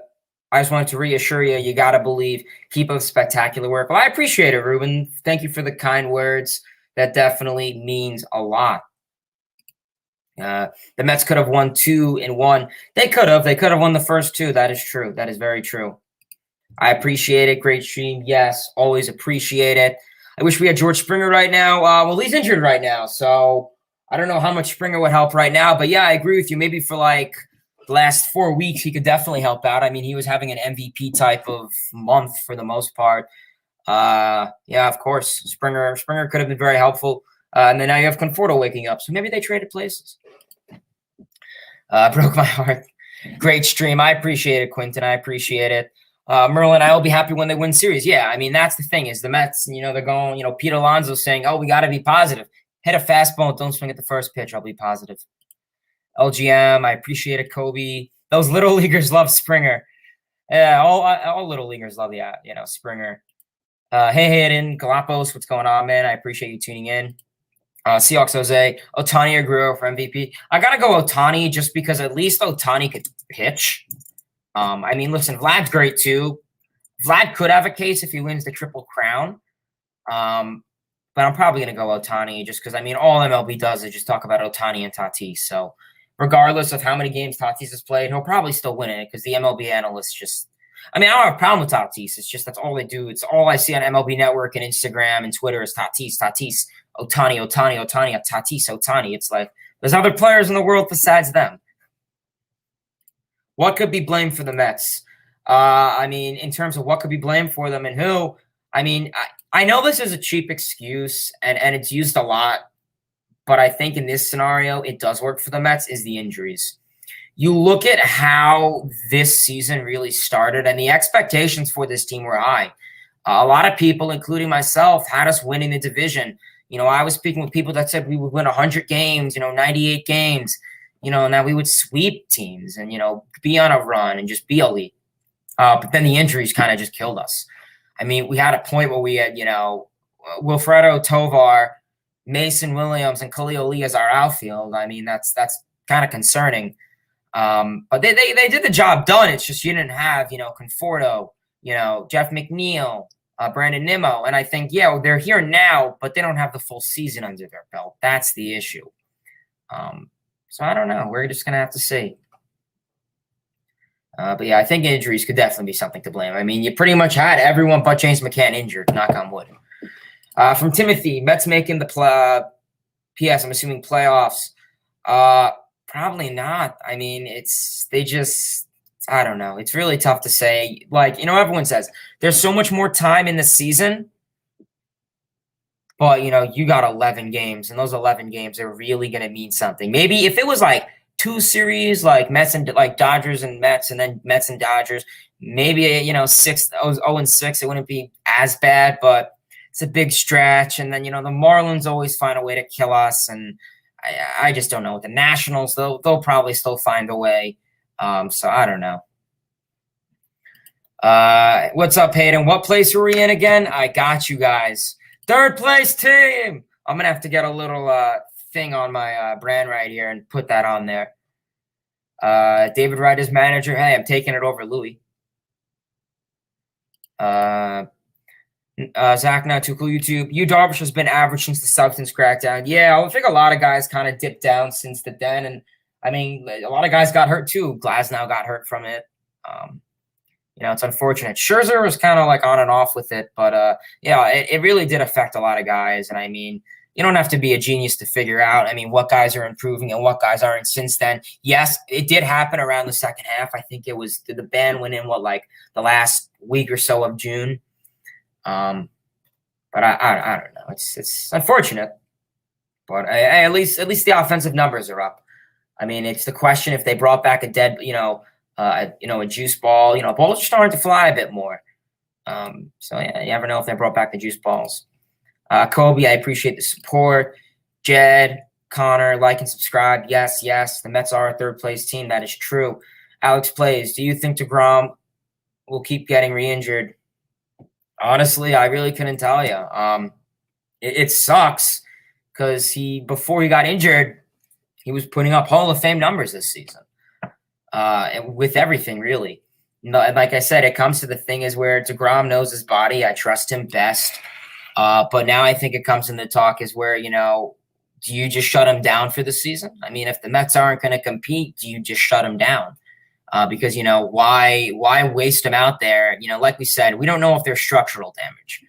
you got to believe. Keep up spectacular work. Well, I appreciate it, Ruben. Thank you for the kind words. That definitely means a lot. The Mets could have won 2-1. They could have won the first 2. That is true. That is very true. I appreciate it. Great stream. Yes, always appreciate it. I wish we had George Springer right now. Well, he's injured right now, so I don't know how much Springer would help right now. But yeah, I agree with you. Maybe for like the last 4 weeks, he could definitely help out. I mean, he was having an MVP type of month for the most part. Of course, Springer could have been very helpful. And then now you have Conforto waking up, so maybe they traded places. Broke my heart. Great stream. I appreciate it, Quinton. I appreciate it. Merlin, I will be happy when they win series. Yeah, I mean, that's the thing is the Mets, they're going, Pete Alonso saying, oh, we got to be positive. Hit a fastball, don't swing at the first pitch. I'll be positive. LGM, I appreciate it, Kobe. Those little leaguers love Springer. Yeah, all little leaguers love Springer. Hey, Hayden, Galapagos, what's going on, man? I appreciate you tuning in. Seahawks Jose, Ohtani or Guerrero for MVP. I got to go Ohtani just because at least Ohtani could pitch. I mean, listen, Vlad's great too. Vlad could have a case if he wins the Triple Crown. But I'm probably going to go Ohtani just because, I mean, all MLB does is just talk about Ohtani and Tatis. So regardless of how many games Tatis has played, he'll probably still win it because the MLB analysts just – I mean, I don't have a problem with Tatis. It's just that's all they do. It's all I see on MLB Network and Instagram and Twitter is Tatis, Ohtani, Tatis, Ohtani. It's like there's other players in the world besides them. What could be blamed for the Mets? I mean, in terms of what could be blamed for them and who, I mean, I know this is a cheap excuse and it's used a lot, but I think in this scenario, it does work for the Mets is the injuries. You look at how this season really started and the expectations for this team were high. A lot of people, including myself, had us winning the division. I was speaking with people that said we would win 100 games, 98 games, and that we would sweep teams and, be on a run and just be elite. But then the injuries kind of just killed us. I mean, we had a point where we had, Wilfredo Tovar, Mason Williams, and Khalil Lee as our outfield. I mean, that's kind of concerning. But they did the job done. It's just you didn't have, Conforto, Jeff McNeil, Brandon Nimmo. And I think, they're here now, but they don't have the full season under their belt. That's the issue. So I don't know. We're just going to have to see. But yeah, I think injuries could definitely be something to blame. I mean, you pretty much had everyone but James McCann injured, knock on wood. From Timothy, Mets making the PS, I'm assuming playoffs. Probably not. I mean, I don't know. It's really tough to say. Like, everyone says there's so much more time in the season, but you got 11 games, and those 11 games are really going to mean something. Maybe if it was like 2 series, like Mets and like Dodgers and Mets, and then Mets and Dodgers, maybe 0-6, it wouldn't be as bad, but it's a big stretch. And then the Marlins always find a way to kill us, and I just don't know. With the Nationals, they'll probably still find a way. So I don't know. What's up, Hayden? What place were we in again? I got you guys. Third place team. I'm gonna have to get a little thing on my brand right here and put that on there. David Wright is manager. Hey, I'm taking it over Louis. Zach, not too cool. YouTube. Darvish has been average since the substance crackdown. Yeah, I think a lot of guys kind of dipped down since then, and I mean, a lot of guys got hurt too. Glasnow got hurt from it. It's unfortunate. Scherzer was kind of like on and off with it, but yeah, it really did affect a lot of guys. And I mean, you don't have to be a genius to figure out, I mean, what guys are improving and what guys aren't since then. Yes, it did happen around the second half. I think it was the ban went in like the last week or so of June. But I don't know. It's unfortunate, but at least the offensive numbers are up. I mean, it's the question if they brought back a dead, a juice ball. Balls are starting to fly a bit more. So yeah, you never know if they brought back the juice balls. Kobe, I appreciate the support. Jed, Connor, like and subscribe. Yes. The Mets are a third place team. That is true. Alex plays. Do you think DeGrom will keep getting re-injured? Honestly, I really couldn't tell you. It sucks because before he got injured, he was putting up Hall of Fame numbers this season. With everything, really. Like I said, it comes to the thing is where DeGrom knows his body. I trust him best. But now I think it comes in the talk is where, do you just shut him down for the season? I mean, if the Mets aren't going to compete, do you just shut him down? Because, why waste him out there? Like we said, we don't know if there's structural damage.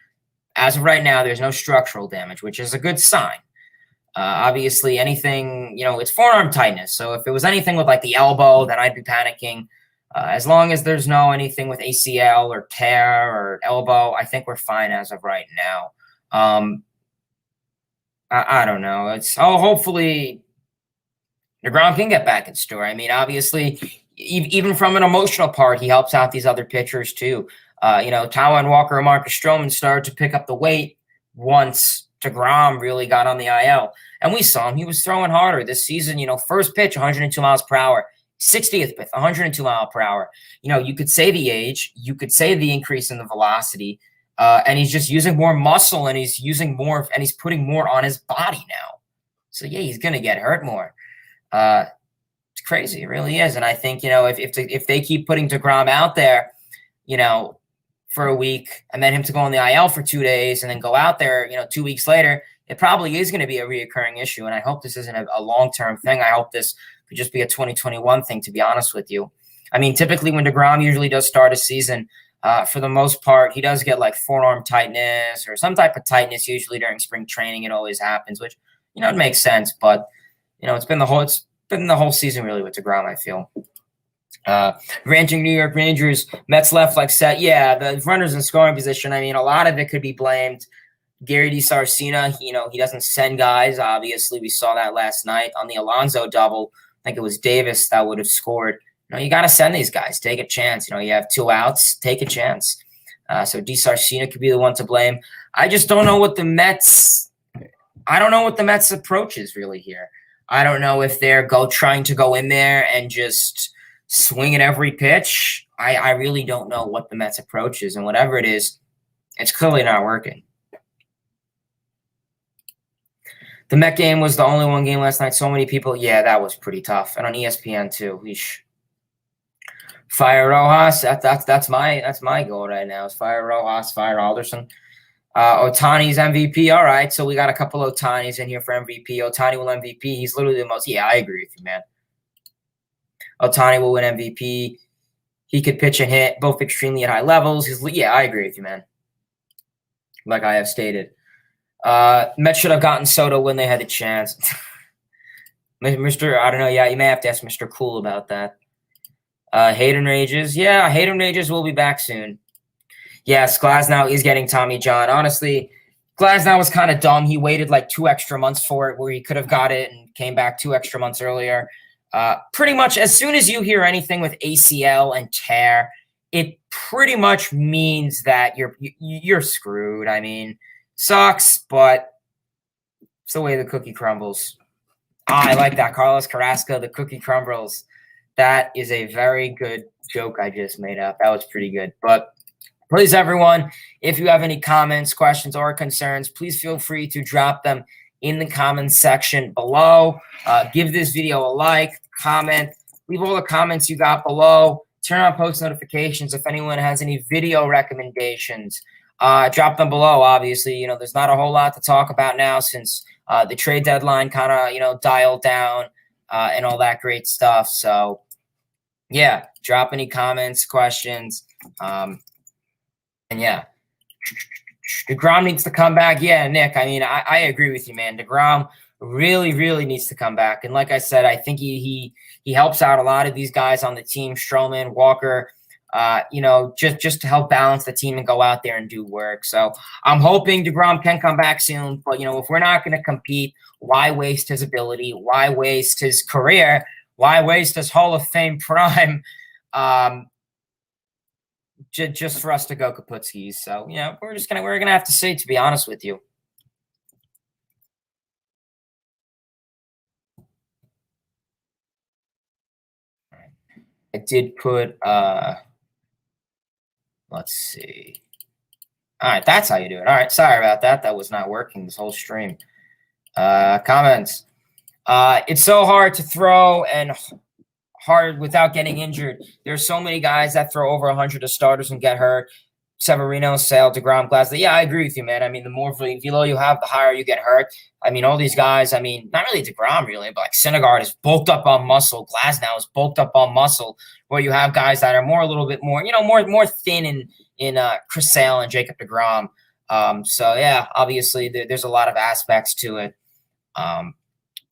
As of right now, there's no structural damage, which is a good sign. Obviously, anything, it's forearm tightness. So if it was anything with like the elbow, then I'd be panicking. As long as there's no anything with ACL or tear or elbow, I think we're fine as of right now. I don't know. Hopefully DeGrom can get back in store. I mean, obviously, even from an emotional part, he helps out these other pitchers too. Taijuan Walker and Marcus Stroman started to pick up the weight once DeGrom really got on the IL. And we saw him. He was throwing harder this season. First pitch, 102 miles per hour. 60th pitch, 102 miles per hour. You could say the age. You could say the increase in the velocity. And he's just using more muscle, and he's using more, and he's putting more on his body now. So, yeah, he's going to get hurt more. It's crazy. It really is. And I think, if they keep putting DeGrom out there, for a week and then him to go on the IL for 2 days and then go out there, 2 weeks later, it probably is going to be a reoccurring issue. And I hope this isn't a long-term thing. I hope this could just be a 2021 thing, to be honest with you. I mean, typically when DeGrom usually does start a season, for the most part, he does get like forearm tightness or some type of tightness usually during spring training. It always happens, which, it makes sense. But, it's been the whole season really with DeGrom, I feel. Ranting New York Rangers, Mets left like set. Yeah, the runners in scoring position. I mean, a lot of it could be blamed. Gary DiSarcina, he doesn't send guys. Obviously, we saw that last night on the Alonso double. I think it was Davis that would have scored. You got to send these guys. Take a chance. You have 2 outs. Take a chance. So DiSarcina could be the one to blame. I just don't know what the Mets. I don't know what the Mets' approach is really here. I don't know if they're trying to go in there and just swing at every pitch. I really don't know what the Mets' approach is, and whatever it is, it's clearly not working. The Met game was the only one game last night. So many people. Yeah, that was pretty tough, and on ESPN too. Fire Rojas. That's my goal right now. Is fire Rojas, fire Alderson. Ohtani's MVP. All right, so we got a couple Ohtanis in here for MVP. Ohtani will MVP. He's literally the most. Yeah, I agree with you, man. Ohtani will win MVP. He could pitch and hit both extremely at high levels. Yeah, I agree with you, man. Like I have stated. Mets should have gotten Soto when they had the chance. Mr. I don't know. Yeah, you may have to ask Mr. Cool about that. Hayden Rages. Yeah, Hayden Rages will be back soon. Yes, Glasnow is getting Tommy John. Honestly, Glasnow was kind of dumb. He waited like 2 extra months for it where he could have got it and came back 2 extra months earlier. Pretty much as soon as you hear anything with ACL and tear, it pretty much means that you're screwed. I mean, sucks, but it's the way the cookie crumbles. I like that. Carlos Carrasco, the cookie crumbles. That is a very good joke I just made up. That was pretty good. But please, everyone, if you have any comments, questions, or concerns, please feel free to drop them in the comments section below. Give this video a like, comment, leave all the comments you got below. Turn on post notifications if anyone has any video recommendations. Drop them below, obviously. There's not a whole lot to talk about now since the trade deadline kind of, dialed down and all that great stuff. So, yeah, drop any comments, questions. And yeah, DeGrom needs to come back. Yeah, Nick, I mean, I agree with you, man. DeGrom really, really needs to come back. And like I said, I think he helps out a lot of these guys on the team, Stroman, Walker, just to help balance the team and go out there and do work. So I'm hoping DeGrom can come back soon. But, if we're not going to compete, why waste his ability? Why waste his career? Why waste his Hall of Fame prime? Just for us to go Kaputskis. So, we're gonna have to see, to be honest with you. I did put let's see. All right, that's how you do it. All right, sorry about that. That was not working this whole stream. Comments. It's so hard to throw and hard without getting injured. There's so many guys that throw over 100 as starters and get hurt. Severino, Sale, DeGrom, Glasnow. Yeah, I agree with you, man. I mean, the more velo you have, the higher you get hurt. I mean, all these guys, I mean, not really DeGrom, really, but like Syndergaard is bulked up on muscle. Glasnow is bulked up on muscle, where you have guys that are a little bit more, more thin in Chris Sale and Jacob DeGrom. So, yeah, obviously there's a lot of aspects to it.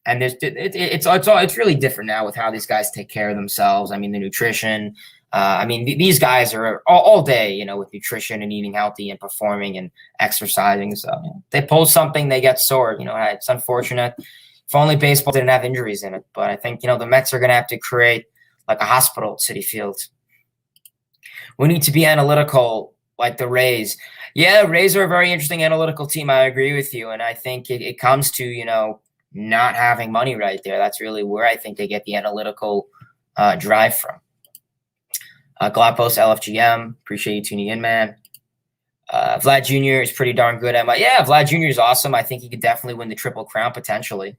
And it's really different now with how these guys take care of themselves. I mean, the nutrition. These guys are all day, with nutrition and eating healthy and performing and exercising. So they pull something, they get sore. It's unfortunate. If only baseball didn't have injuries in it. But I think, the Mets are going to have to create like a hospital at Citi Field. We need to be analytical like the Rays. Yeah, Rays are a very interesting analytical team. I agree with you. And I think it comes to, not having money right there. That's really where I think they get the analytical drive from. Galapos LFGM, appreciate you tuning in, man. Vlad Jr. is pretty darn good. Yeah, Vlad Jr. is awesome. I think he could definitely win the Triple Crown potentially.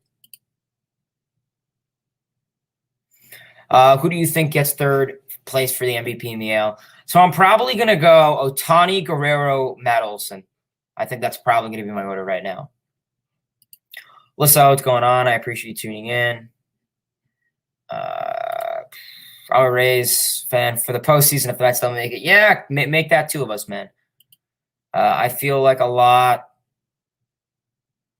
Who do you think gets third place for the MVP in the AL? So I'm probably going to go Ohtani, Guerrero, Matt Olson. I think that's probably going to be my order right now. Listen, what's going on? I appreciate you tuning in. I'm a Rays fan for the postseason. If the Mets don't make it, yeah, make that 2 of us, man. I feel like a lot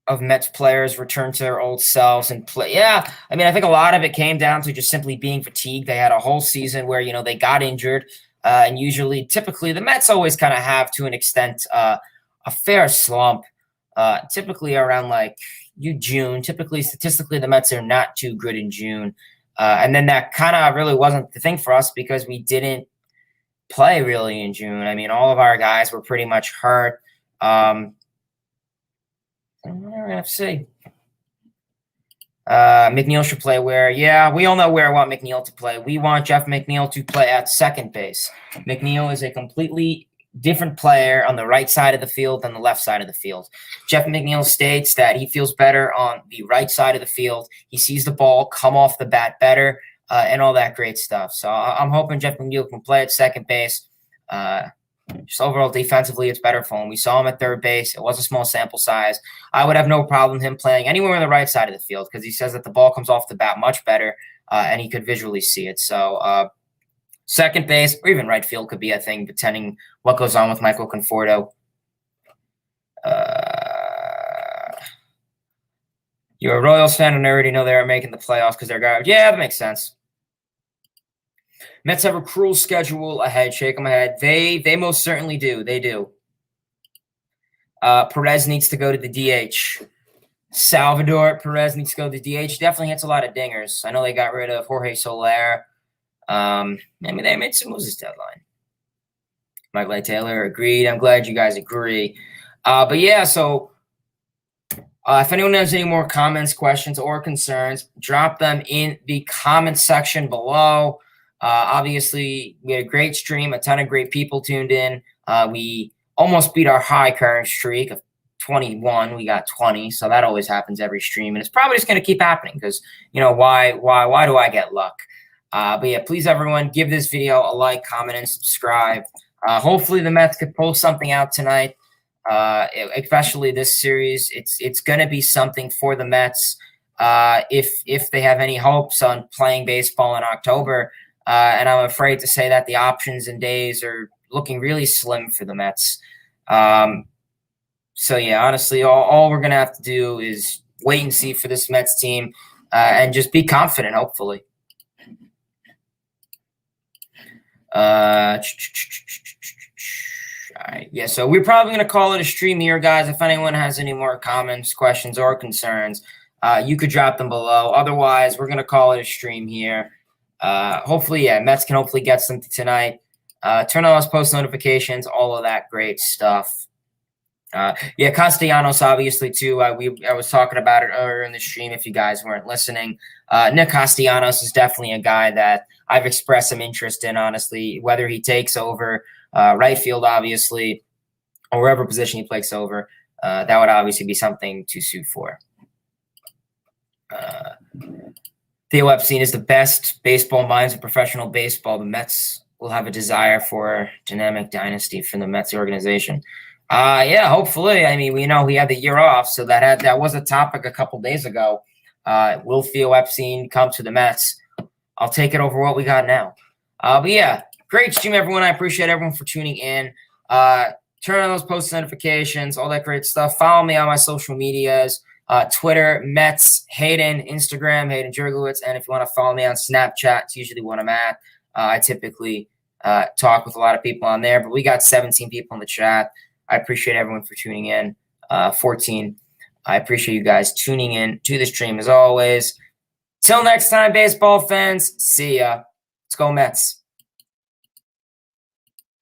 of Mets players return to their old selves and play. Yeah, I think a lot of it came down to just simply being fatigued. They had a whole season where, they got injured. And typically, the Mets always kind of have, to an extent, a fair slump. Typically around like June. Typically, statistically, the Mets are not too good in June. And then that kind of really wasn't the thing for us because we didn't play really in June. All of our guys were pretty much hurt. We're going to have to see. McNeil should play where? Yeah, we all know where I want McNeil to play. We want Jeff McNeil to play at second base. McNeil is a completely different player on the right side of the field than the left side of the field. Jeff McNeil states that he feels better on the right side of the field. He sees the ball come off the bat better and all that great stuff. So I'm hoping Jeff McNeil can play at second base. Just overall defensively, it's better for him. We saw him at third base. It was a small sample size. I would have no problem him playing anywhere on the right side of the field because he says that the ball comes off the bat much better and he could visually see it. So second base or even right field could be a thing, depending what goes on with Michael Conforto. You're a Royals fan and I already know they're making the playoffs because they're garbage. Yeah, that makes sense. Mets have a cruel schedule ahead. Shake my head. They most certainly do. They do. Perez needs to go to the DH. Salvador Perez needs to go to the DH. Definitely hits a lot of dingers. I know they got rid of Jorge Soler. Maybe they made some moves this deadline. Mike Light Taylor agreed. I'm glad you guys agree. But yeah, so if anyone has any more comments, questions, or concerns, drop them in the comment section below. Obviously, we had a great stream, a ton of great people tuned in. We almost beat our high current streak of 21. We got 20, so that always happens every stream, and it's probably just going to keep happening because, why do I get luck? But yeah, please, everyone, give this video a like, comment, and subscribe. Hopefully, the Mets could pull something out tonight. Especially this series, it's going to be something for the Mets if they have any hopes on playing baseball in October. And I'm afraid to say that the options and days are looking really slim for the Mets. So yeah, honestly, all we're going to have to do is wait and see for this Mets team and just be confident, hopefully. All right, yeah, so we're probably going to call it a stream here, guys. If anyone has any more comments, questions, or concerns, you could drop them below. Otherwise, we're going to call it a stream here. Hopefully, yeah, Mets can hopefully get something tonight. Turn on those post notifications, all of that great stuff. Yeah, Castellanos, obviously, too. I was talking about it earlier in the stream if you guys weren't listening. Nick Castellanos is definitely a guy that I've expressed some interest in, honestly, whether he takes over right field, obviously, or wherever position he plays over. That would obviously be something to suit for. Theo Epstein is the best baseball minds in professional baseball. The Mets will have a desire for a dynamic dynasty from the Mets organization. Yeah, hopefully. I mean, we know he had the year off, so that was a topic a couple days ago. Will Theo Epstein come to the Mets? I'll take it over what we got now. But yeah, great stream, everyone. I appreciate everyone for tuning in. Turn on those post notifications, all that great stuff. Follow me on my social medias. Twitter, Mets, Hayden, Instagram, Hayden Jurgowitz. And if you want to follow me on Snapchat, it's usually what I'm at. I typically talk with a lot of people on there, but we got 17 people in the chat. I appreciate everyone for tuning in. 14. I appreciate you guys tuning in to the stream as always. Till next time, baseball fans. See ya. Let's go Mets.